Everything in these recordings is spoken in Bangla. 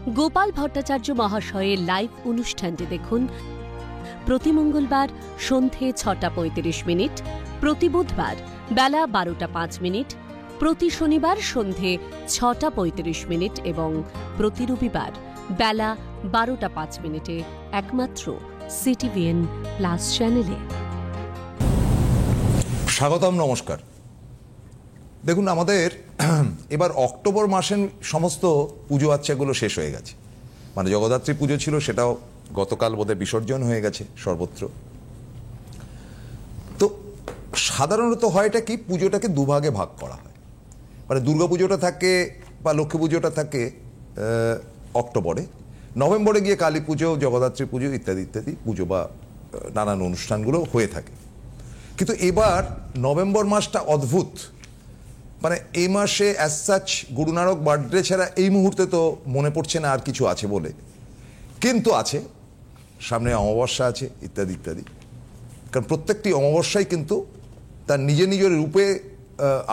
গোপাল ভট্টাচার্য মহাশয়ের লাইভ অনুষ্ঠানটি দেখুন প্রতি মঙ্গলবার সন্ধে 6:35, প্রতি বুধবার বেলা 12:05, প্রতি শনিবার সন্ধে 6:35 এবং প্রতি রবিবার বেলা 12:05 একমাত্র সিটিভিএন প্লাস চ্যানেলে। স্বাগতম, নমস্কার। দেখুন, আমাদের এবার অক্টোবর মাসের সমস্ত পুজো আচ্ছাগুলো শেষ হয়ে গেছে। মানে জগদ্ধাত্রী পুজো ছিল, সেটাও গতকাল বোধহয় বিসর্জন হয়ে গেছে সর্বত্র। তো সাধারণত হয়টা কি, পুজোটাকে দুভাগে ভাগ করা হয়। মানে দুর্গা পুজোটা থাকে বা লক্ষ্মী পুজোটা থাকে অক্টোবরে, নভেম্বরে গিয়ে কালী পুজো, জগদ্ধাত্রী পুজো ইত্যাদি ইত্যাদি পুজো বা নানান অনুষ্ঠানগুলো হয়ে থাকে। কিন্তু এবার নভেম্বর মাসটা অদ্ভুত। মানে এই মাসে অ্যাজ সাচ গুরুনানক বার্থডে ছাড়া এই মুহূর্তে তো মনে পড়ছে না আর কিছু আছে বলে, কিন্তু আছে, সামনে অমাবস্যা আছে ইত্যাদি ইত্যাদি। কারণ প্রত্যেকটি অমাবস্যাই কিন্তু তার নিজের নিজের রূপে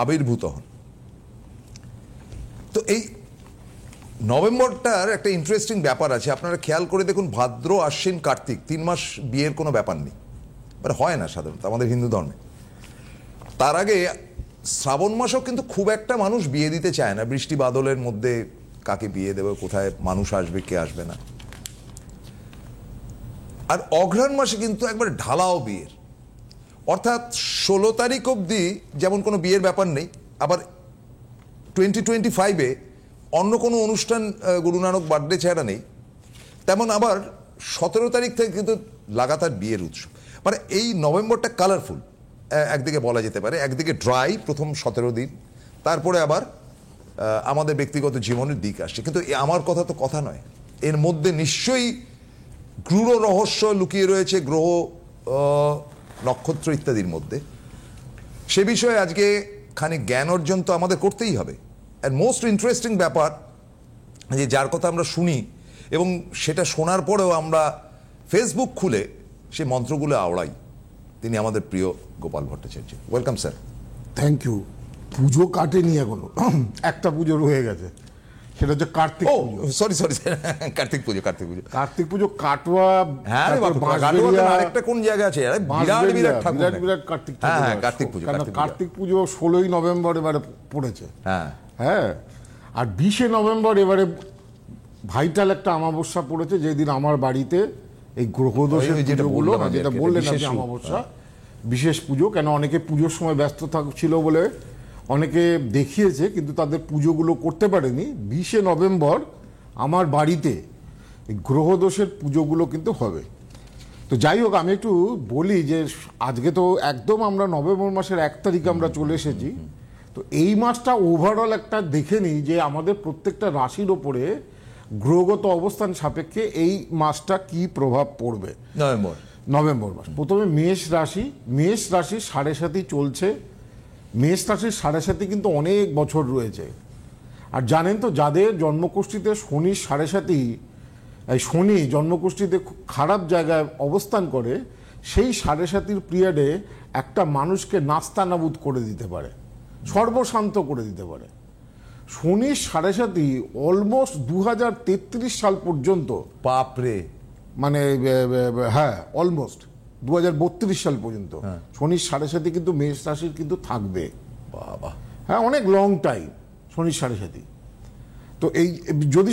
আবির্ভূত হন। তো এই নভেম্বরটার একটা ইন্টারেস্টিং ব্যাপার আছে। আপনারা খেয়াল করে দেখুন, ভাদ্র, আশ্বিন, কার্তিক 3 মাস বিয়ের কোনো ব্যাপার নেই, মানে হয় না সাধারণত আমাদের হিন্দু ধর্মে। তার আগে শ্রাবণ মাসও কিন্তু খুব একটা মানুষ বিয়ে দিতে চায় না। বৃষ্টি বাদলের মধ্যে কাকে বিয়ে দেবে, কোথায় মানুষ আসবে, কে আসবে না। আর অঘ্রাণ মাসে কিন্তু একবার ঢালাও বিয়ের, অর্থাৎ 16 তারিখ অবধি যেমন কোনো বিয়ের ব্যাপার নেই, আবার 2025-এ অন্য কোনো অনুষ্ঠান গুরুনানক বার্থডে ছাড়া নেই, তেমন আবার 17 তারিখ থেকে কিন্তু লাগাতার বিয়ের উৎসব। মানে এই নভেম্বরটা কালারফুল একদিকে বলা যেতে পারে। একদিকে ড্রাই প্রথম 17 দিন, তারপরে আবার আমাদের ব্যক্তিগত জীবনের দিক আসছে। কিন্তু আমার কথা তো কথা নয়, এর মধ্যে নিশ্চয়ই গূঢ় রহস্য লুকিয়ে রয়েছে, গ্রহ, নক্ষত্র ইত্যাদির মধ্যে। সে বিষয়ে আজকে খানিক জ্ঞান অর্জন তো আমাদের করতেই হবে। অ্যান্ড মোস্ট ইন্টারেস্টিং ব্যাপার যে যার কথা আমরা শুনি এবং সেটা শোনার পরেও আমরা ফেসবুক খুলে সে মন্ত্রগুলো আওড়াই, তিনি আমাদের প্রিয় Gopal Bhattacharya. Welcome sir. Thank you. পুজো কাটেনি এখনো, একটা পুজো রয়ে গেছে, সেটা হচ্ছে কার্তিক পুজো। সরি কার্তিক পুজো। কার্তিক পুজো কাটোয়া, হ্যাঁ, আরেকটা কোন জায়গা আছে, বিরাট কার্তিক পুজো। কার্তিক পুজো 16ই নভেম্বর এবারে পড়েছে। হ্যাঁ, আর 20শে নভেম্বর এবারে ভাইটাল একটা অমাবস্যা পড়েছে, যেদিন আমার বাড়িতে এই গ্রহদোষের পুজোগুলো, যেটা বললেন আপনি অমাবস্যা, বিশেষ পুজো। কেন অনেকে পুজোর সময় ব্যস্ত ছিল বলে অনেকে দেখিয়েছে, কিন্তু তাদের পুজোগুলো করতে পারেনি। 20শে নভেম্বর আমার বাড়িতে এই গ্রহদোষের পুজোগুলো কিন্তু হবে। তো যাই হোক, আমি একটু বলি যে আজকে তো একদম আমরা নভেম্বর মাসের 1 তারিখে আমরা চলে এসেছি। তো এই মাসটা ওভারঅল একটা দেখে নিই যে আমাদের প্রত্যেকটা রাশির ওপরে গ্রহগত অবস্থান সাপেক্ষে এই মাসটা কি প্রভাব পড়বে। নভেম্বর মাস প্রথমে মেষ রাশি 7.5 চলছে। মেষ রাশির 7.5 কিন্তু অনেক বছর রয়েছে। আর জানেন তো, যাদের জন্মকুষ্ঠিতে শনির 7.5, শনি জন্মকুষ্ঠিতে খুব খারাপ জায়গায় অবস্থান করে, সেই 7.5 পিরিয়ডে একটা মানুষকে নাস্তানাবুদ করে দিতে পারে, সর্বশান্ত করে দিতে পারে। শনির 7.5 অলমোস্ট 2033 সাল পর্যন্ত, বাপরে, মানে হ্যাঁ অলমোস্ট 2032 সাল পর্যন্ত শনির 7.5 কিন্তু মেষ রাশির কিন্তু থাকবে। বাবা, হ্যাঁ, অনেক লং টাইম শনির 7.5। তো এই যদি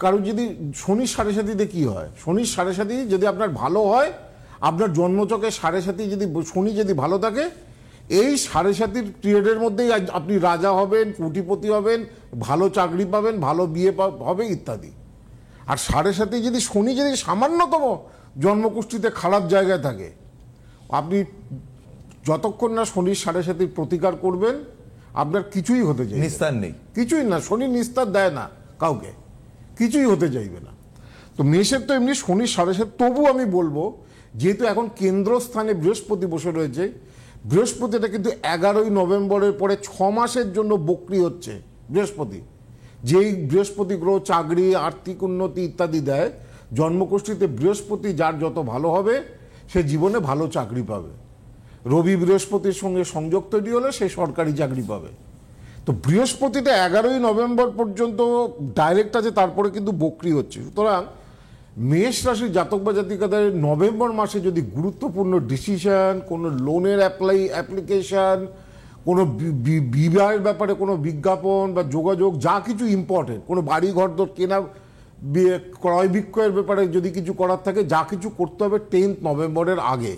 কারো যদি শনির 7.5 কি হয়, শনির 7.5 যদি আপনার ভালো হয়, আপনার জন্মচকে 7.5 যদি শনি যদি ভালো থাকে, এই 7.5 পিরিয়ডের মধ্যেই আপনি রাজা হবেন, কোটিপতি হবেন, ভালো চাকরি পাবেন, ভালো বিয়ে হবে ইত্যাদি। আর 7.5 যদি শনি যদি সামান্যতম জন্মকুষ্ঠিতে খারাপ জায়গায় থাকে, আপনি যতক্ষণ না শনির 7.5 প্রতিকার করবেন, আপনার কিছুই হতে চাইবে, নিস্তার নেই, কিছুই না। শনি নিস্তার দেয় না কাউকে, কিছুই হতে চাইবে না। তো মেষের তো এমনি শনির 7.5, তবু আমি বলবো, যেহেতু এখন কেন্দ্রস্থানে বৃহস্পতি বসে রয়েছে, বৃহস্পতিটা কিন্তু 11ই নভেম্বরের পরে 6 মাসের জন্য বক্রি হচ্ছে বৃহস্পতি। যেই বৃহস্পতি গ্রহ চাকরি, আর্থিক উন্নতি ইত্যাদি দেয়, জন্মকুষ্ঠিতে বৃহস্পতি যার যত ভালো হবে, সে জীবনে ভালো চাকরি পাবে। রবি বৃহস্পতির সঙ্গে সংযোগ তৈরি হলে সে সরকারি চাকরি পাবে। তো বৃহস্পতিতে 11ই নভেম্বর পর্যন্ত ডাইরেক্ট আছে, তারপরে কিন্তু বক্রি হচ্ছে। সুতরাং মেষ রাশির জাতক বা জাতিকাদের নভেম্বর মাসে যদি গুরুত্বপূর্ণ ডিসিশন, কোনো লোনের অ্যাপ্লিকেশন, কোনো বিবাহের ব্যাপারে কোনো বিজ্ঞাপন বা যোগাযোগ, যা কিছু ইম্পর্টেন্ট, কোনো বাড়ি ঘর কেনা, ক্রয় বিক্রয়ের ব্যাপারে যদি কিছু করার থাকে, যা কিছু করতে হবে 10 নভেম্বরের আগে।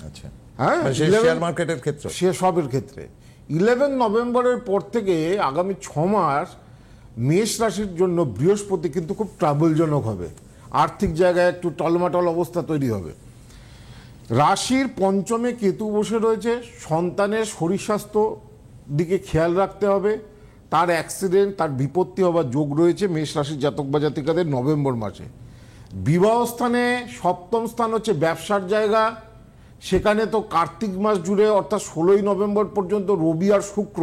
আচ্ছা, হ্যাঁ, শেয়ার মার্কেটের ক্ষেত্রে, সে সবের ক্ষেত্রে 11 নভেম্বরের পর থেকে আগামী 6 মাস মেষ রাশির জন্য বৃহস্পতি কিন্তু খুব ট্রাবলজনক হবে। আর্থিক জায়গায় একটু টলমাটল অবস্থা তৈরি হবে। রাশির পঞ্চমে কেতু বসে রয়েছে, সন্তানের শরীর স্বাস্থ্য দিকে খেয়াল রাখতে হবে। তার অ্যাক্সিডেন্ট, তার বিপত্তি হবার যোগ রয়েছে মেষ রাশির জাতক বা জাতিকাদের নভেম্বর মাসে। বিবাহ স্থানে সপ্তম স্থান হচ্ছে ব্যবসার জায়গা, সেখানে তো কার্তিক মাস জুড়ে অর্থাৎ 16ই নভেম্বর পর্যন্ত রবি আর শুক্র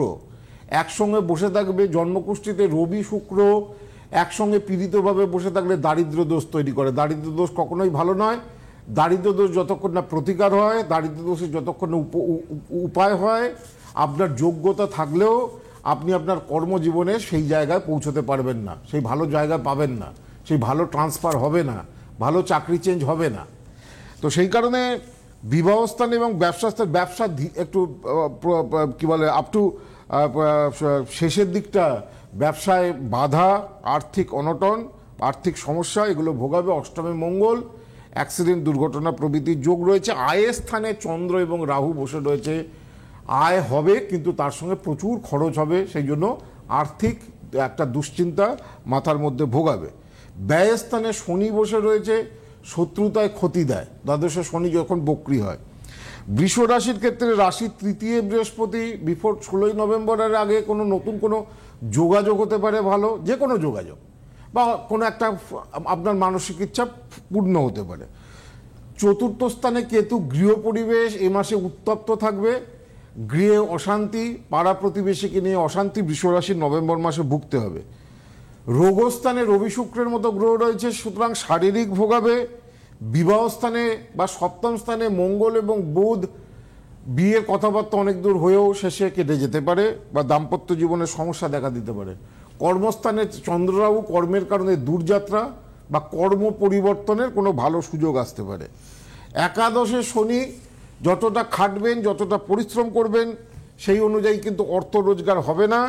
একসঙ্গে বসে থাকবে। জন্মকুষ্ঠিতে রবি শুক্র একসঙ্গে পীড়িতভাবে বসে থাকলে দারিদ্র দোষ তৈরি করে। দারিদ্র দোষ কখনোই ভালো নয়। দারিদ্র দোষ যতক্ষণ না প্রতিকার হয়, দারিদ্র দোষের যতক্ষণ না উপায় হয়, আপনার যোগ্যতা থাকলেও আপনি আপনার কর্মজীবনে সেই জায়গায় পৌঁছতে পারবেন না, সেই ভালো জায়গা পাবেন না, সেই ভালো ট্রান্সফার হবে না, ভালো চাকরি চেঞ্জ হবে না। তো সেই কারণে বিবাহস্থান এবং ব্যবসা একটু কি বলে আপ টু শেষের দিকটা ব্যবসায় বাধা, আর্থিক অনটন, আর্থিক সমস্যা এগুলো ভোগাবে। অষ্টমে মঙ্গল, অ্যাক্সিডেন্ট, দুর্ঘটনা প্রভৃতির যোগ রয়েছে। আয়ের স্থানে চন্দ্র এবং রাহু বসে রয়েছে। আয় হবে কিন্তু তার সঙ্গে প্রচুর খরচ হবে, সেই জন্য আর্থিক একটা দুশ্চিন্তা মাথার মধ্যে ভোগাবে। ব্যয়ের স্থানে শনি বসে রয়েছে, শত্রুতায় ক্ষতি দেয় দ্বাদশে শনি যখন বক্রি হয়। বৃষ রাশির ক্ষেত্রে রাশির তৃতীয় বৃহস্পতি বিফোর 16ই নভেম্বরের আগে কোনো নতুন কোনো যোগাযোগ হতে পারে, ভালো যে কোনো যোগাযোগ বা কোনো একটা আপনার মানসিক ইচ্ছা পূর্ণ হতে পারে। চতুর্থ স্থানে কেতু, গৃহ পরিবেশ এ মাসে উত্তপ্ত থাকবে। গৃহে অশান্তি, পাড়া প্রতিবেশীকে নিয়ে অশান্তি বৃষ রাশির নভেম্বর মাসে ভুগতে হবে। রোগস্থানে রবি শুক্রের মতো গ্রহ রয়েছে, সুতরাং শারীরিক ভোগাবে। বিবাহস্থানে বা সপ্তম স্থানে মঙ্গল এবং বুধ, বিয়ের কথাবার্তা অনেক দূর হয়েও শেষে কেটে যেতে পারে বা দাম্পত্য জীবনের সমস্যা দেখা দিতে পারে। কর্মস্থানে চন্দ্ররাহু, কর্মের কারণে দূরযাত্রা বা কর্ম পরিবর্তনের কোনো ভালো সুযোগ আসতে পারে। একাদশে শনি, যতটা খাটবেন, যতটা পরিশ্রম করবেন সেই অনুযায়ী কিন্তু অর্থ রোজগার হবে না,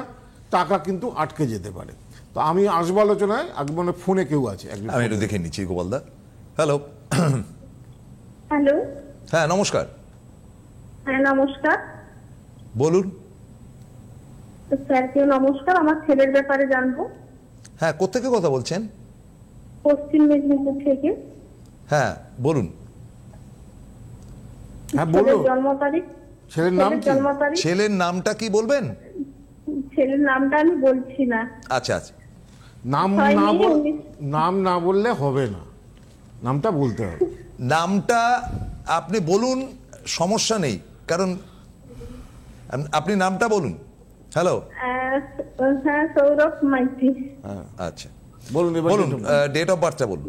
টাকা কিন্তু আটকে যেতে পারে। তো আমি আসবো আলোচনায়, মানে ফোনে কেউ আছে, আমি একটু দেখে নিচ্ছি। গোপালদা, হ্যালো। হ্যালো, হ্যাঁ নমস্কার। হ্যাঁ নমস্কার, বলুন। স্যারকে নমস্কার, আমার ছেলের ব্যাপারে জানবো। হ্যাঁ, কোত্থেকে কথা বলছেন? পশ্চিম মেদিনীপুর থেকে। হ্যাঁ বলুন। হ্যাঁ বলুন। জন্ম তারিখ, ছেলের নাম কি? জন্ম তারিখ, ছেলের নামটা কি বলবেন? ছেলের নামটা আমি বলছি না। আচ্ছা আচ্ছা, নাম না বললে হবে না, নামটা বলতে হবে। নামটা আপনি বলুন, সমস্যা নেই, কারণ আপনি নামটা বলুন। হ্যালো। হ্যাঁ, সৌরভ মাইতি। আচ্ছা বলুন, বলুন, ডেট অফ বার্থটা বলুন।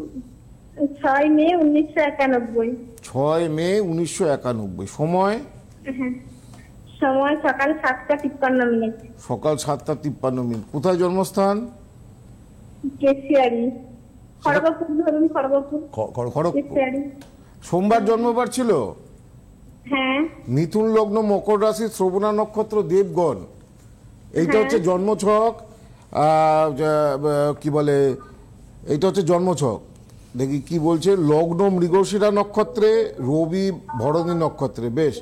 6 মে 1991। 6 মে 1991। সময়? সময় সকাল 7:53। সকাল 7:53। কোথায় জন্মস্থান? কেশিয়ারি, খড়গপুর। ধরুন খড়গপুর। সোমবার জন্মবার ছিল? হ্যাঁ। মিথুন লগ্ন, মকর রাশি, শ্রবণা নক্ষত্র, দেবগণ। এইটা হচ্ছে জন্মছক। কি বলে, এইটা হচ্ছে জন্মছক। দেখি কি বলছে। লগ্ন মৃগশিরা নক্ষত্রে, রবি ভরণী নক্ষত্রে। বেশ।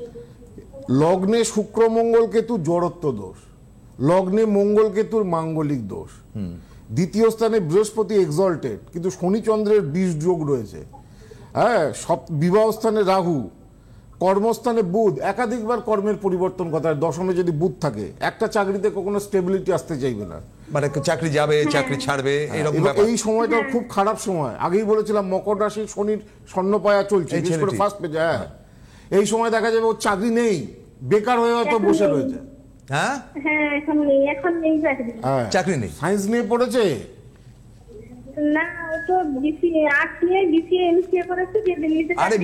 লগ্নে শুক্র মঙ্গল কেতু জড়ত্ব দোষ, লগ্নে মঙ্গল কেতুর মাঙ্গলিক দোষ। দ্বিতীয় স্থানে বৃহস্পতি এক্সল্টেড, কিন্তু শনি চন্দ্রের 20 যোগ রয়েছে। হ্যাঁ, বিবাহ স্থানে রাহু, কর্মস্থানে বুধ, একাধিকবার কর্মের পরিবর্তন কথা। দশমে যদি বুধ থাকে, একটা চাকরিতে কখনো স্টেবিলিটি আসতে চাইবে না, মানে চাকরি যাবে, চাকরি ছাড়বে, এরকম ব্যাপার। এই সময়টা খুব খারাপ সময়। আগেই বলেছিলাম মকর রাশি শনির স্বর্ণপায়া চলছে, বিশেষ করে ফার্স্ট পেজে। হ্যাঁ, এই সময় দেখা যাবে ওর চাকরি নেই, বেকার হয়ে হয়তো বসে রয়েছে। হ্যাঁ হ্যাঁ, এখন নেই চাকরি। চাকরি নেই। সায়েন্স নিয়ে পড়েছে না, ও তো বিসিএ আর্টস নিয়ে বিসিএ এমসিএ করেছে। আরে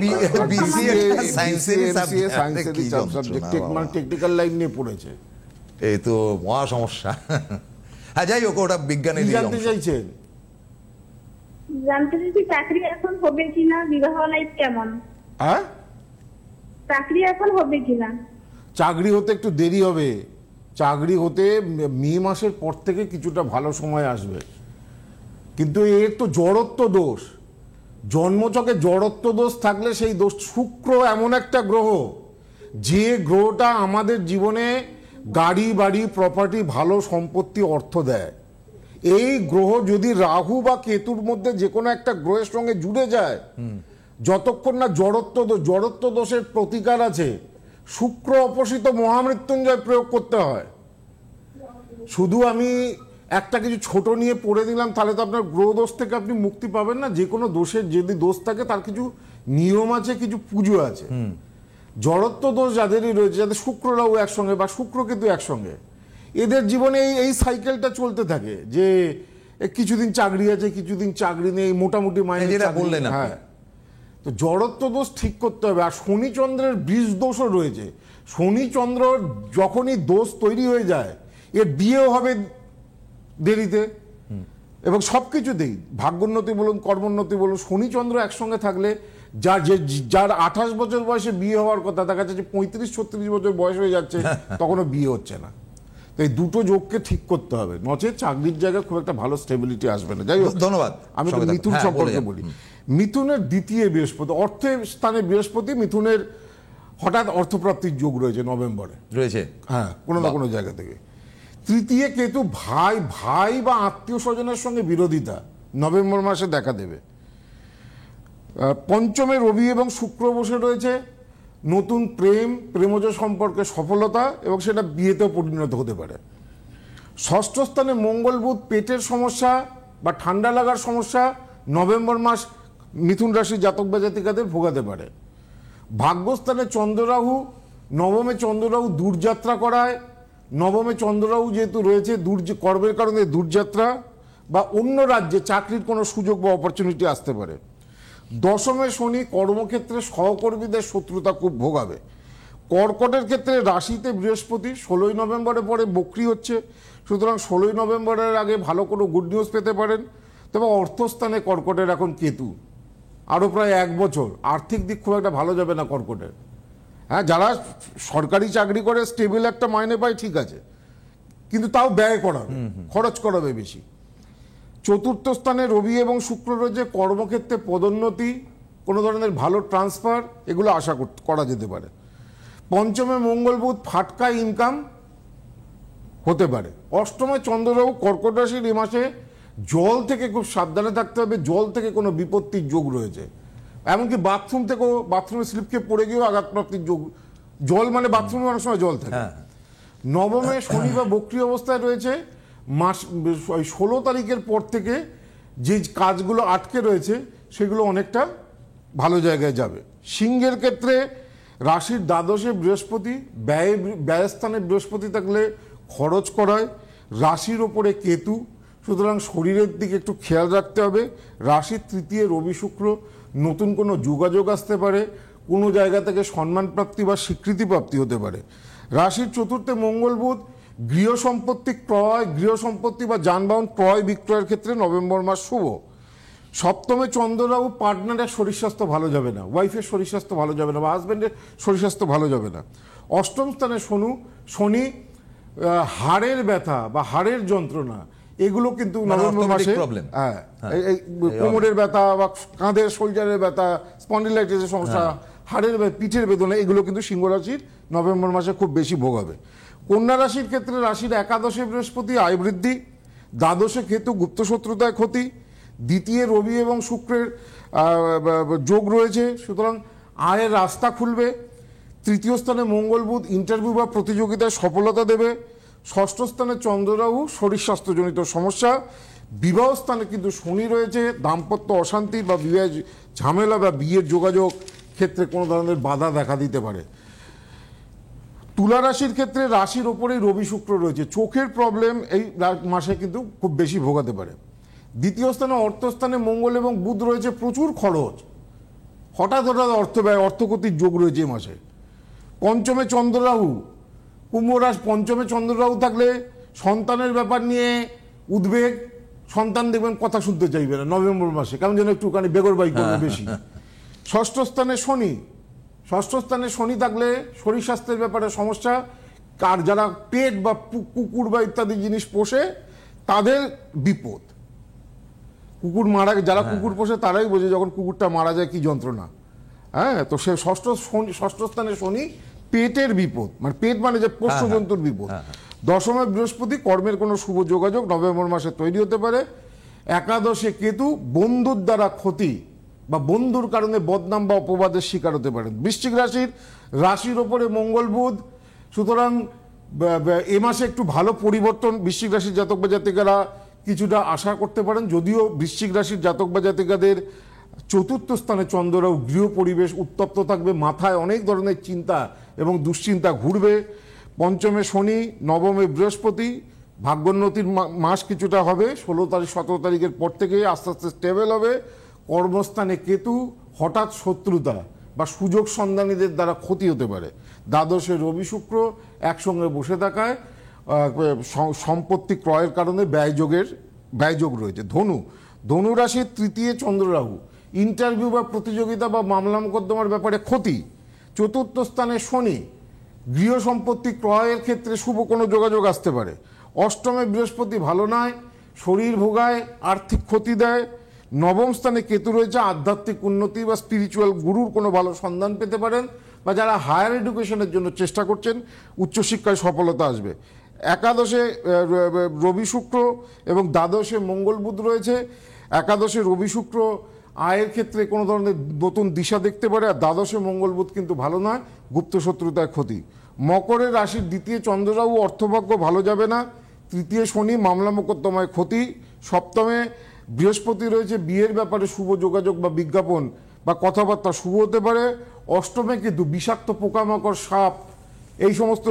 বিসিএ সায়েন্সের সাবজেক্ট, টেকনিক্যাল লাইন নিয়ে পড়েছে। এই তো মহা সমস্যা। হ্যাঁ, যাই হোক, ওটা বিজ্ঞানের জানতে চাইছেন? জানতে চাইছি চাকরি এখন হবে কিনা, বিবাহ লাইফ কেমন? হ্যাঁ, চাকরি এখন হবে কিনা? চাকরি হতে একটু দেরি হবে। চাকরি হতে মে মাসের পর থেকে কিছুটা ভালো সময় আসবে, কিন্তু এর তো জড়ত্ব দোষ। জন্মচকে জড়ত্ব দোষ থাকলে সেই দোষ, শুক্র এমন একটা গ্রহ যে গ্রহটা আমাদের জীবনে গাড়ি বাড়ি প্রপার্টি ভালো সম্পত্তি অর্থ দেয়। এই গ্রহ যদি রাহু বা কেতুর মধ্যে যে কোনো একটা গ্রহের সঙ্গে জুড়ে যায়, যতক্ষণ না জড়ত্ব দোষের প্রতিকার আছে, শুক্র অপসিত মহামৃত্যুঞ্জয় প্রয়োগ করতে হয়। শুধু আমি একটা কিছু ছোট নিয়ে পড়ে দিলাম তাহলে তো আপনার গ্রহ দোষ থেকে আপনি মুক্তি পাবেন না। যে কোনো দোষের যদি দোষ থাকে তার কিছু নিয়ম আছে, কিছু পুজো আছে। জড়ত্ব দোষ যাদেরই রয়েছে, যাদের শুক্র রাহু একসঙ্গে বা শুক্র কেতু একসঙ্গে, এদের জীবনে এই সাইকেলটা চলতে থাকে যে কিছুদিন চাকরি আছে, কিছুদিন চাকরি নেই, মোটামুটি মাইনে। হ্যাঁ, তো জড়ত্ব দোষ ঠিক করতে হবে। আর শনি চন্দ্রের বীজ দোষও রয়েছে। শনি চন্দ্র যখনই দোষ তৈরি হয়ে যায়, এর বিয়েও হবে দেরিতে এবং সবকিছুতেই, ভাগ্যোন্নতি বলুন, কর্মোন্নতি বলুন, শনি চন্দ্র একসঙ্গে থাকলে যার 28 বছর বয়সে বিয়ে হওয়ার কথা, দেখা যাচ্ছে 35-36 বছর বয়স হয়ে যাচ্ছে, তখনও বিয়ে হচ্ছে না। তো এই দুটো যোগকে ঠিক করতে হবে, নচেত চাকরির জায়গায় খুব একটা ভালো স্টেবিলিটি আসবে না। যাই হোক, ধন্যবাদ। আমি মিথুন সম্পর্কে বলি। মিথুনের দ্বিতীয় বৃহস্পতি, অর্থের স্থানে বৃহস্পতি, মিথুনের হঠাৎ অর্থপ্রাপ্তির যোগ রয়েছে নভেম্বরে রয়েছে। হ্যাঁ, কোনো না কোনো জায়গা থেকে। তৃতীয় কেতু, ভাই বা আত্মীয় স্বজনের সঙ্গে বিরোধিতা নভেম্বর মাসে দেখা দেবে। পঞ্চমে রবি এবং শুক্র বসে রয়েছে, নতুন প্রেমজ সম্পর্কে সফলতা এবং সেটা বিয়েতেও পরিণত হতে পারে। ষষ্ঠ স্থানে মঙ্গল বুধ, পেটের সমস্যা বা ঠান্ডা লাগার সমস্যা নভেম্বর মাস মিথুন রাশির জাতক বা জাতিকাদের ভোগাতে পারে। ভাগ্যস্থানে চন্দ্ররাহু, নবমে চন্দ্ররাহু দূরযাত্রা করায়। নবমে চন্দ্ররাহু যেহেতু রয়েছে, কর্মের কারণে দূরযাত্রা বা অন্য রাজ্যে চাকরির কোনো সুযোগ বা অপরচুনিটি আসতে পারে। দশমে শনি, কর্মক্ষেত্রে সহকর্মীদের শত্রুতা খুব ভোগাবে। কর্কটের ক্ষেত্রে রাশিতে বৃহস্পতি 16ই নভেম্বরের পরে বক্রি হচ্ছে, সুতরাং 16ই নভেম্বরের আগে ভালো কোনো গুড নিউজ পেতে পারেন। তবে অর্থস্থানে কর্কটের এখন কেতু, আরও প্রায় 1 বছর আর্থিক দিক খুব একটা ভালো যাবে না কর্কটের। হ্যাঁ, যারা সরকারি চাকরি করে স্টেবল একটা মাইনে পায় ঠিক আছে, কিন্তু তাও ব্যয় করাবে, খরচ করাবে বেশি। চতুর্থ স্থানে রবি এবং শুক্র রয়েছে, কর্মক্ষেত্রে পদোন্নতি, কোনো ধরনের ভালো ট্রান্সফার, এগুলো আশা করা যেতে পারে। পঞ্চমে মঙ্গল বুধ, ফাটকা ইনকাম হতে পারে। অষ্টমে চন্দ্ররাহু, কর্কট রাশির এই মাসে জল থেকে খুব সাবধানে থাকতে হবে। জল থেকে কোনো বিপত্তির যোগ রয়েছে, এমনকি বাথরুমে স্লিপ খেয়ে পড়ে গিয়েও আঘাতপ্রাপ্তির যোগ। জল মানে বাথরুমে অনেক সময় জল থাকে। নবমে শনি বা বক্রি অবস্থায় রয়েছে, মাস 16 তারিখের পর থেকে যে কাজগুলো আটকে রয়েছে সেগুলো অনেকটা ভালো জায়গায় যাবে। সিংহের ক্ষেত্রে রাশির দ্বাদশে বৃহস্পতি, ব্যয়স্থানে বৃহস্পতি থাকলে খরচ করায়। রাশির ওপরে কেতু, সুতরাং শরীরের দিকে একটু খেয়াল রাখতে হবে। রাশির তৃতীয় রবি শুক্র, নতুন কোনো যোগাযোগ আসতে পারে, কোনো জায়গা থেকে সম্মান প্রাপ্তি বা স্বীকৃতি প্রাপ্তি হতে পারে। রাশির চতুর্থে মঙ্গল বুধ, গৃহ সম্পত্তি বা যানবাহন ক্রয় বিক্রয়ের ক্ষেত্রে নভেম্বর মাস শুভ। সপ্তমে চন্দ্ররাহু, পার্টনারের শরীর স্বাস্থ্য ভালো যাবে না, ওয়াইফের শরীর স্বাস্থ্য ভালো যাবে না বা হাজব্যান্ডের শরীর স্বাস্থ্য ভালো যাবে না। অষ্টম স্থানে শনি, হাড়ের ব্যথা বা হাড়ের যন্ত্রণা, এগুলো কিন্তু নভেম্বর মাসে, কোমরের ব্যথা বা কাঁধের শোল্ডারের ব্যথা, স্পন্ডিলাইটিসের সমস্যা, হাড়ের পিঠের বেদনা, এগুলো কিন্তু সিংহ রাশির নভেম্বর মাসে খুব বেশি ভোগ হবে। কন্যা রাশির ক্ষেত্রে রাশির একাদশে বৃহস্পতি, আয় বৃদ্ধি। দ্বাদশে কেতু, গুপ্ত শত্রুতায় ক্ষতি। দ্বিতীয় রবি এবং শুক্রের যোগ রয়েছে, সুতরাং আয়ের রাস্তা খুলবে। তৃতীয় স্থানে মঙ্গল বুধ, ইন্টারভিউ বা প্রতিযোগিতায় সফলতা দেবে। ষষ্ঠ স্থানে চন্দ্ররাহু, শরীর স্বাস্থ্যজনিত সমস্যা। বিবাহ স্থানে কিন্তু শনি রয়েছে, দাম্পত্য অশান্তি বা বিবাহ ঝামেলা বা বিয়ের যোগাযোগ ক্ষেত্রে কোনো ধরনের বাধা দেখা দিতে পারে। তুলা রাশির ক্ষেত্রে রাশির ওপরেই রবি শুক্র রয়েছে, চোখের প্রবলেম এই মাসে কিন্তু খুব বেশি ভোগাতে পারে। দ্বিতীয় স্থানে অর্থস্থানে মঙ্গল এবং বুধ রয়েছে, প্রচুর খরচ, হঠাৎ অর্থ ব্যয়, অর্থগতির যোগ রয়েছে এই মাসে। পঞ্চমে চন্দ্ররাহু, কুম্ভ রাশি পঞ্চমে চন্দ্ররাহু থাকলে সন্তানের ব্যাপার নিয়ে উদ্বেগ, সন্তান দেখবেন কথা শুনতে চাইবে না নভেম্বর মাসে, কেমন যেন একটুখানি বেগরবাই করবে বেশি। ষষ্ঠ স্থানে শনি থাকলে শরীর স্বাস্থ্যের ব্যাপারে সমস্যা, আর যারা পেট বা কুকুর বা ইত্যাদি জিনিস পোষে তাদের বিপদ। কুকুর যারা কুকুর পোষে তারাই বোঝে যখন কুকুরটা মারা যায় কি যন্ত্রণা। হ্যাঁ, তো সে ষষ্ঠ স্থানে শনি, পেটের বিপদ, মানে পেট মানে যে পোষ্য জন্তুর বিপদ। দশমে বৃহস্পতি, কর্মের কোনো শুভ যোগাযোগ নভেম্বর মাসে তৈরি হতে পারে। একাদশে কেতু, বন্ধুর দ্বারা ক্ষতি বা বন্ধুর কারণে বদনাম বা অপবাদের শিকার হতে পারেন। বৃশ্চিক রাশির ওপরে মঙ্গল বুধ, সুতরাং এ মাসে একটু ভালো পরিবর্তন বৃশ্চিক রাশির জাতক বা জাতিকারা কিছুটা আশা করতে পারেন। যদিও বৃশ্চিক রাশির জাতক বা জাতিকাদের চতুর্থ স্থানে চন্দ্ররাহু, গৃহ পরিবেশ উত্তপ্ত থাকবে, মাথায় অনেক ধরনের চিন্তা এবং দুশ্চিন্তা ঘুরবে। পঞ্চমে শনি, নবমে বৃহস্পতি, ভাগ্যোন্নতির মাস কিছুটা হবে 16-17 তারিখের পর থেকে আস্তে আস্তে স্টেবল হবে। কর্মস্থানে কেতু, হঠাৎ শত্রুতা বা সুযোগ সন্ধানীদের দ্বারা ক্ষতি হতে পারে। দ্বাদশে রবি শুক্র একসঙ্গে বসে থাকায় সম্পত্তি ক্রয়ের কারণে ব্যয়যোগ রয়েছে। ধনু রাশির তৃতীয় চন্দ্ররাহু, ইন্টারভিউ বা প্রতিযোগিতা বা মামলা মোকদ্দমার ব্যাপারে ক্ষতি। চতুর্থ স্থানে শনি, গৃহ সম্পত্তি ক্রয়ের ক্ষেত্রে শুভ কোনো যোগাযোগ আসতে পারে। অষ্টমে বৃহস্পতি ভালো নয়, শরীর ভোগায়, আর্থিক ক্ষতি দেয়। নবম স্থানে কেতু রয়েছে, আধ্যাত্মিক উন্নতি বা স্পিরিচুয়াল গুরুর কোনো ভালো সন্ধান পেতে পারেন, বা যারা হায়ার এডুকেশনের জন্য চেষ্টা করছেন উচ্চশিক্ষায় সফলতা আসবে। একাদশে রবি শুক্র এবং দ্বাদশে মঙ্গল বুধ রয়েছে। একাদশে রবি শুক্র আয়ের ক্ষেত্রে কোনো ধরনের নতুন দিশা দেখতে পারে, আর দ্বাদশে মঙ্গল বুধ কিন্তু ভালো নয়, গুপ্ত শত্রুতায় ক্ষতি। মকরের রাশির দ্বিতীয় চন্দ্ররাহু, অর্থভাগ্য ভালো যাবে না। তৃতীয় শনি, মামলা মোকদ্দমায় ক্ষতি। সপ্তমে বৃহস্পতি রয়েছে, বিয়ের ব্যাপারে শুভ যোগাযোগ বা বিজ্ঞাপন বা কথাবার্তা শুভ হতে পারে। অষ্টমে কিন্তু বিষাক্ত পোকামাকড়, সাপ, এই সমস্ত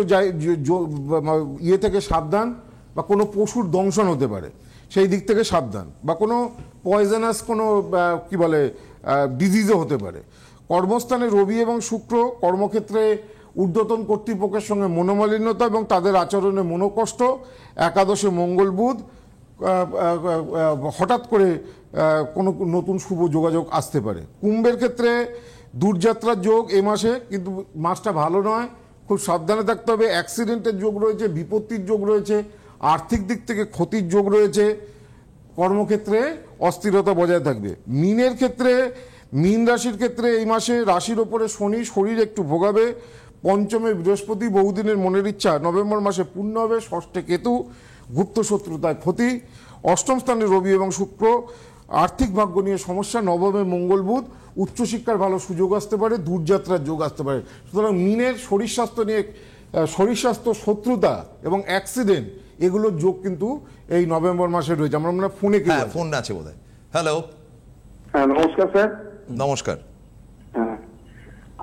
ইয়ে থেকে সাবধান, বা কোনো পশুর দংশন হতে পারে সেই দিক থেকে সাবধান, বা কোনো পয়জনাস কোনো কি বলে ডিজিজও হতে পারে। কর্মস্থানে রবি এবং শুক্র, কর্মক্ষেত্রে ঊর্ধ্বতন কর্তৃপক্ষের সঙ্গে মনোমালিন্যতা এবং তাদের আচরণে মনোকষ্ট। একাদশে মঙ্গল বুধ, হঠাৎ করে কোনো নতুন শুভ যোগাযোগ আসতে পারে। কুম্ভের ক্ষেত্রে দূরযাত্রার যোগ এ মাসে, কিন্তু মাসটা ভালো নয়, খুব সাবধানে থাকতে হবে। অ্যাক্সিডেন্টের যোগ রয়েছে, বিপত্তির যোগ রয়েছে, আর্থিক দিক থেকে ক্ষতির যোগ রয়েছে। কর্মক্ষেত্রে অস্থিরতা বজায় থাকবে। মীন রাশির ক্ষেত্রে এই মাসে রাশির ওপরে শনি, শরীর একটু ভোগাবে। পঞ্চমে বৃহস্পতি, বহুদিনের মনের ইচ্ছা নভেম্বর মাসে পূর্ণ হবে। ষষ্ঠে কেতু, গুপ্ত শত্রুতায় ক্ষতি। অষ্টম স্থানে রবি এবং শুক্র, আর্থিক ভাগ্য নিয়ে সমস্যা। নবমে মঙ্গল বুধ, উচ্চশিক্ষার ভালো সুযোগ আসতে পারে, দূরযাত্রার যোগ আসতে পারে। সুতরাং মিনের শরীর স্বাস্থ্য, শত্রুতা এবং অ্যাক্সিডেন্ট, এগুলোর যোগ কিন্তু এই নভেম্বর মাসে রয়েছে। আমরা ফোনে ফোন আছে বোধহয়। হ্যালো, হ্যাঁ নমস্কার স্যার। নমস্কার। হ্যাঁ,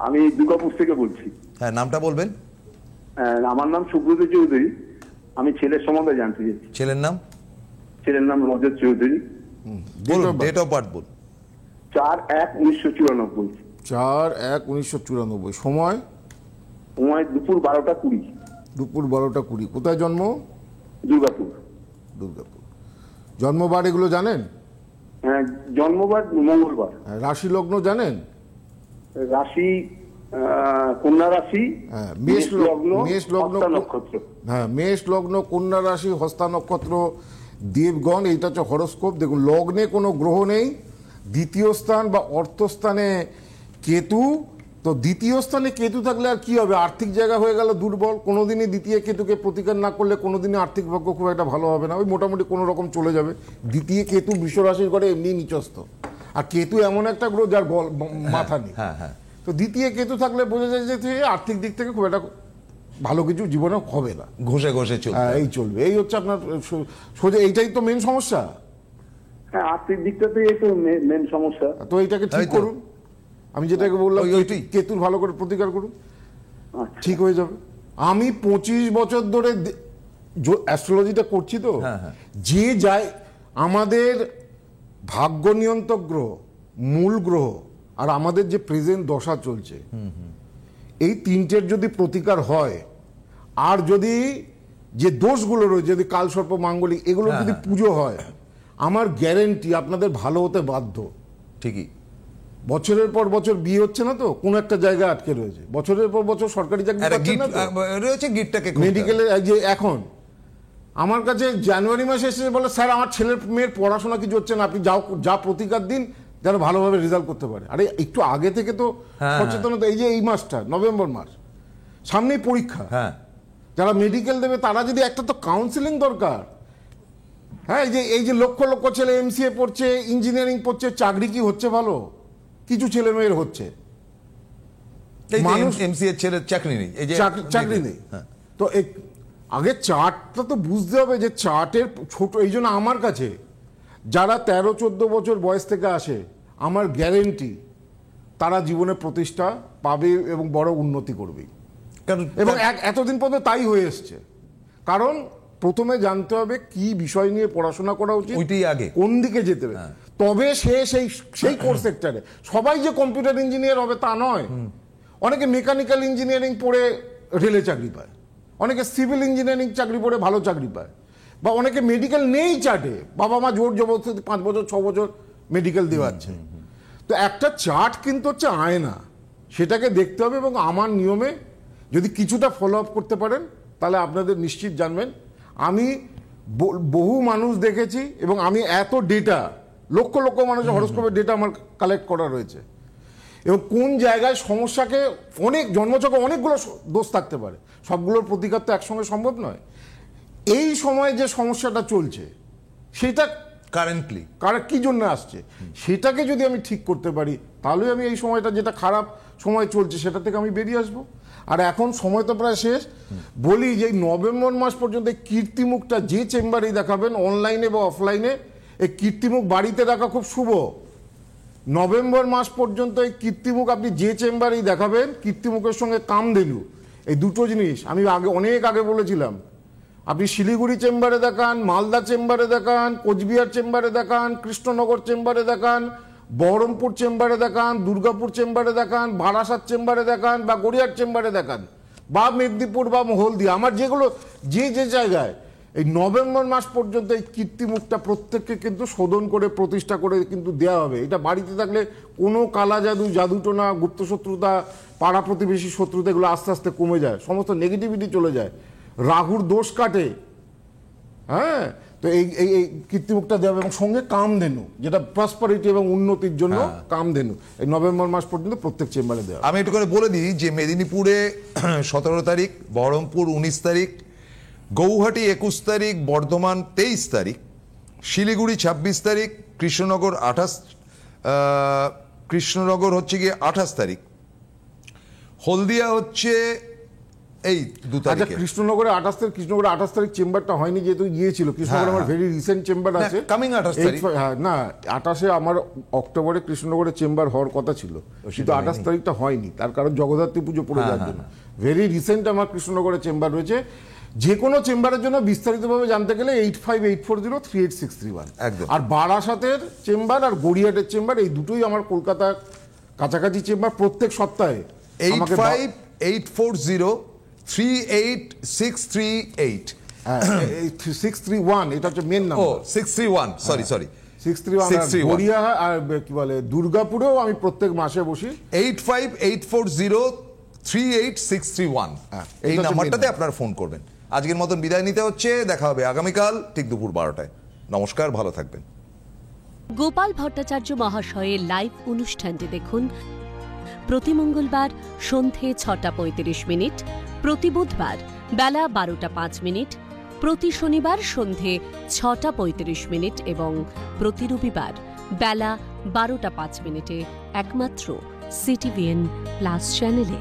আমি দুর্গাপুর থেকে বলছি। হ্যাঁ, নামটা বলবেন? আমার নাম সুব্রত চৌধুরী। আমি ছেলের সম্বন্ধে জানতে চাইছি। ছেলের নাম রজত চৌধুরী। ডেট অফ বার্থ বল। 4/1/1994। 4/1/1994। সময় দুপুর 12টা 20। দুপুর 12টা 20। কোথায় জন্ম? দুর্গাপুর। জন্মবার এগুলো জানেন? হ্যাঁ, জন্মবার মঙ্গলবার। রাশি লগ্ন জানেন? রাশি কন্যা রাশি। হ্যাঁ, মেষ লগ্ন, কন্যা রাশি, হস্তা নক্ষত্র, দেবগণ, এইটা হচ্ছে হরস্কোপ। দেখুন, লগ্নে কোনো গ্রহ নেই। দ্বিতীয় স্থান বা অর্থস্থানে কেতু, তো দ্বিতীয় স্থানে কেতু থাকলে আর কি হবে? আর্থিক জায়গা হয়ে গেল দুর্বল। কোনোদিনই দ্বিতীয় কেতুকে প্রতিকার না করলে কোনোদিনই আর্থিক ভাগ্য খুব একটা ভালো হবে না, ওই মোটামুটি কোনো রকম চলে যাবে। দ্বিতীয় কেতু বৃষ রাশির করে এমনি নিচস্থ, আর কেতু এমন একটা গ্রহ যার মাথা নেই। তো দ্বিতীয় কেতু থাকলে বোঝা যায় যে আর্থিক দিক থেকে খুব একটা ভালো কিছু জীবনে হবে না, ঘষে চলবে। এই হচ্ছে আপনার সোজা, এইটাই তো মেন সমস্যা। হ্যাঁ, আর্থিক দিকটাতে এই তো মেন সমস্যা। তো এইটাকে ঠিক করুন। আমি যেটাকে বললাম, কেতুর ভালো করে প্রতিকার করুন, ঠিক হয়ে যাবে। আমি 25 বছর ধরে অ্যাস্ট্রোলজিটা করছি, তো যে যায় আমাদের ভাগ্য নিয়ন্ত্রক গ্রহ, মূল গ্রহ, আর আমাদের যে প্রেজেন্ট দশা চলছে, এই তিনটের যদি প্রতিকার হয়, আর যদি যে দোষগুলো রয়েছে, যদি কালসর্প মাঙ্গলিক এগুলো যদি পুজো হয়, আমার গ্যারেন্টি আপনাদের ভালো হতে বাধ্য। ঠিকই, বছরের পর বছর বিয়ে হচ্ছে না তো, কোন একটা জায়গায় আটকে রয়েছে, বছরের পর বছর সরকারি চাকরি রয়েছে, গিটটাকে মেডিকেলের। যে এখন আমার কাছে জানুয়ারি মাসে এসে বলে, স্যার আমার ছেলের মেয়ের পড়াশোনা কিছু হচ্ছে না, আপনি যা প্রতিকার দিন যেন ভালোভাবে রেজাল্ট করতে পারে। আরে একটু আগে থেকে তো সচেতনতা। এই যে এই মাসটা নভেম্বর মাস, সামনেই পরীক্ষা, যারা মেডিকেল দেবে তারা যদি একটা তো কাউন্সিলিং দরকার। হ্যাঁ, এই যে লক্ষ লক্ষ ছেলে MCA পড়ছে, ইঞ্জিনিয়ারিং পড়ছে, চাকরি কি হচ্ছে ভালো? কিছু ছেলে মেয়ের হচ্ছে, মানুষ MCA ছেলের চাকরি নেই, এই যে চাকরি নেই। তো আগে চার্টটা তো বুঝতে হবে যে চার্টের ছোট। এই জন্য আমার কাছে যারা 13-14 বছর বয়স থেকে আসে, আমার গ্যারেন্টি তারা জীবনে প্রতিষ্ঠা পাবে এবং বড় উন্নতি করবে। এবং এতদিন পর্যন্ত তাই হয়ে এসছে। কারণ প্রথমে জানতে হবে কি বিষয় নিয়ে পড়াশোনা করা উচিত, ওইটাই আগে, কোন দিকে যেতে হবে, তবে সেই কোর্স সেক্টরে। সবাই যে কম্পিউটার ইঞ্জিনিয়ার হবে তা নয়। অনেকে মেকানিক্যাল ইঞ্জিনিয়ারিং পড়ে রেলে চাকরি পায়, অনেকে সিভিল ইঞ্জিনিয়ারিং চাকরি পড়ে ভালো চাকরি পায়, বা অনেকে মেডিকেল নেই চার্টে, বাবা মা জোর জবরদস্তি 5 বছর 6 বছর মেডিকেল দেওয়াচ্ছে। তো একটা চার্ট কিন্তু হচ্ছে আয়না, সেটাকে দেখতে হবে। এবং আমার নিয়মে যদি কিছুটা ফলো আপ করতে পারেন তাহলে আপনাদের নিশ্চিত জানবেন। আমি বহু মানুষ দেখেছি এবং আমি এত ডেটা, লক্ষ লক্ষ মানুষের হরোস্কোপের ডেটা আমার কালেক্ট করা রয়েছে। এবং কোন জায়গায় সমস্যাকে, অনেক জন্মছকে অনেকগুলো দোষ থাকতে পারে, সবগুলোর প্রতিকার তো একসঙ্গে সম্ভব নয়। এই সময় যে সমস্যাটা চলছে সেটা কারেন্টলি কি জন্য আসছে, সেটাকে যদি আমি ঠিক করতে পারি তাহলে আমি এই সময়টা, যেটা খারাপ সময় চলছে সেটা থেকে আমি বেরিয়ে আসবো। আর এখন সময় তো প্রায় শেষ। বলি যে নভেম্বর মাস পর্যন্ত এই কীর্তিমুখটা যে চেম্বারেই দেখাবেন, অনলাইনে বা অফলাইনে, এই কীর্তিমুখ বাড়িতে রাখা খুব শুভ। নভেম্বর মাস পর্যন্ত এই কীর্তিমুখ আপনি যে চেম্বারেই দেখাবেন, কীর্তিমুখের সঙ্গে কামধেনু, এই দুটো জিনিস আমি অনেক আগে বলেছিলাম। আপনি শিলিগুড়ি চেম্বারে দেখান, মালদা চেম্বারে দেখান, কোচবিহার চেম্বারে দেখান, কৃষ্ণনগর চেম্বারে দেখান, বহরমপুর চেম্বারে দেখান, দুর্গাপুর চেম্বারে দেখান, বারাসাত চেম্বারে দেখান, বা গড়িয়ার চেম্বারে দেখান, বা মেদিনীপুর বা হলদিয়া, আমার যেগুলো যে জায়গায়, এই নভেম্বর মাস পর্যন্ত এই কীর্তিমুখটা প্রত্যেককে কিন্তু শোধন করে প্রতিষ্ঠা করে কিন্তু দেওয়া হবে। এটা বাড়িতে থাকলে কোনো কালা জাদুটোনা, গুপ্ত শত্রুতা, পাড়া প্রতিবেশী শত্রুতা এগুলো আস্তে আস্তে কমে যায়, সমস্ত নেগেটিভিটি চলে যায়, রাহুর দোষ কাটে। হ্যাঁ, তো এই কীর্তিমুখটা দেওয়া এবং সঙ্গে কামধেনু, যেটা প্রসপারিটি এবং উন্নতির জন্য কামধেনু, এই নভেম্বর মাস পর্যন্ত প্রত্যেক চেম্বারে দেওয়া। আমি একটু করে বলে দিই যে মেদিনীপুরে 17 তারিখ, বহরমপুর 19 তারিখ, গৌহাটি 21 তারিখ, বর্ধমান 23 তারিখ, শিলিগুড়ি 26 তারিখ, কৃষ্ণনগর কৃষ্ণনগর হচ্ছে গিয়ে 28 তারিখ, হলদিয়া হচ্ছে এই 2 তারিখে। কৃষ্ণনগরে 28 তারিখ, কৃষ্ণনগরে 28 তারিখ চেম্বারটা হয়নি, যেহেতু গিয়েছিল। কৃষ্ণনগরে আমার ভেরি রিসেন্ট চেম্বার আছে, কামিং 28 তারিখ। হ্যাঁ, না 28-এ আমার অক্টোবরে কৃষ্ণনগরে চেম্বার হওয়ার কথা ছিল, কিন্তু 28 তারিখটা হয়নি, তার কারণ জগদ্ধাত্রী পুজো পড়ে যাওয়ার জন্য। ভেরি রিসেন্ট আমার কৃষ্ণনগরে চেম্বার রয়েছে। যে কোনো চেম্বারের জন্য বিস্তারিতভাবে জানতে গেলে 8584038631। আর বারাসাতের চেম্বার আর গড়িয়াটের চেম্বার, এই দুটোই আমার কলকাতার কাছাকাছি চেম্বার। প্রত্যেক সপ্তাহে 8584038638 631, এটা হচ্ছে মেন নাম্বার। 631, সরি 631। গড়িয়া আর কি বলে দুর্গাপুরেও আমি প্রত্যেক মাসে বসি। 8584038631, এই নাম্বারটাতে আপনারা ফোন করবেন। আজকের মতন বিদায় নিতে হচ্ছে, দেখা হবে আগামীকাল ঠিক দুপুর 12টায়। নমস্কার, ভালো থাকবেন। গোপাল ভট্টাচার্য মহাশয়ের লাইভ অনুষ্ঠানটি দেখুন প্রতি মঙ্গলবার সন্ধে 6:35, প্রতি বুধবার বেলা 12:05, প্রতি শনিবার সন্ধে 6:35 এবং প্রতি রবিবার বেলা 12:05 একমাত্র CTVN+ চ্যানেলে।